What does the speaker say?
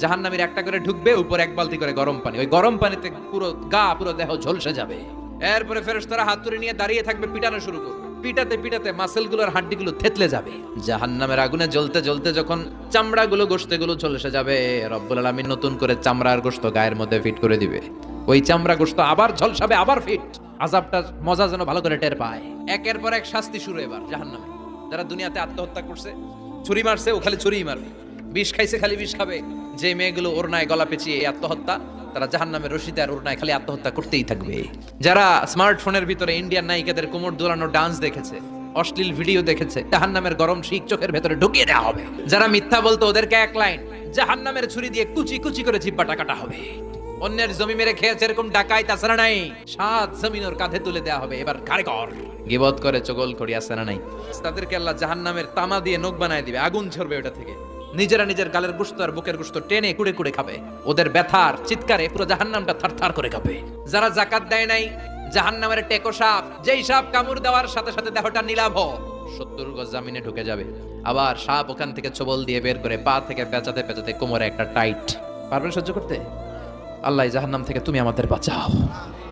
জাহান্নামীর একটা করে ঢুকবে, উপর এক বালতি করে গরম পানি, ওই গরম পানিতে পুরো গা পুরো দেহ ঝলসে যাবে। এরপরে ফেরেশতারা হাত তুলে নিয়ে দাঁড়িয়ে থাকবে, পিটানো শুরু করবে। পিটাতে পিটাতে মাসেলগুলোর হাড্ডিগুলো থেতলে যাবে। জাহান্নামের আগুনে জ্বলতে জ্বলতে যখন চামড়াগুলো গোশতগুলো ঝলসে যাবে, রব্বুল আলামিন নতুন করে চামড়ার গোশত গায়ের মধ্যে ফিট করে দিবে। ওই চামড়া গোশত আবার ঝলসাবে, আবার ফিট। আযাবটার মজা যেন ভালো করে টের পায়। একের পর এক শাস্তি শুরু এবার জাহান্নামে। যারা দুনিয়াতে আত্মহত্যা করছে, ছুরি মারছে, ও খালি ছুরিই মারবে। বিষ খাইছে, খালি বিষ খাবে। যে মেয়েগুলো ওড়নায় গলা পেঁচিয়ে এই আত্মহত্যা, তারা জাহান্নামের রশিদে আর ওড়নায় খালি আত্মহত্যা করতেই থাকবে। যারা স্মার্টফোনের ভিতরে ইন্ডিয়ান নায়িকাদের কোমর দোলানো ডান্স দেখেছে, অশ্লীল ভিডিও দেখেছে, জাহান্নামের গরম শিক চোখের ভেতরে ঢুকিয়ে দেওয়া হবে। যারা মিথ্যা বলতো, ওদেরকে এক লাইন জাহান্নামের ছুরি দিয়ে কুচি কুচি করে জিব্বাটা কাটা হবে। অন্যের জমি মেরে খেয়েছে এরকম ডাকাই তাছাড়া নাই, 7 জমিন ওর কাঁধে তুলে দেওয়া হবে। এবার ঘাড়ে কর। গিবত করে চগল করি আসে নাই, তাদেরকে আল্লাহ জাহান্নামের তামা দিয়ে নখ বানায় দিবে, আগুন ঝরবে ওটা থেকে। নিজেরা নিজের গালের গোশত আর বুকের গোশত টেনে কুড়ে কুড়ে খাবে। ওদের ব্যথার চিৎকারে পুরো জাহান্নামটা থারথার করে কাঁপে। যারা যাকাত দেয় নাই, জাহান্নামের টেকো সাপ, যেই সাপ কামড় দেওয়ার সাথে সাথে দেহটা নীলাভ 70 গজ জামিনে ঢুকে যাবে। আবার সাপ ওখান থেকে ছোবল দিয়ে বের করে পা থেকে পেঁচাতে পেঁচাতে কোমরে একটা টাইট। পারবেন সহ্য করতে? আল্লাহ জাহান্নাম থেকে তুমি আমাদের বাঁচাও।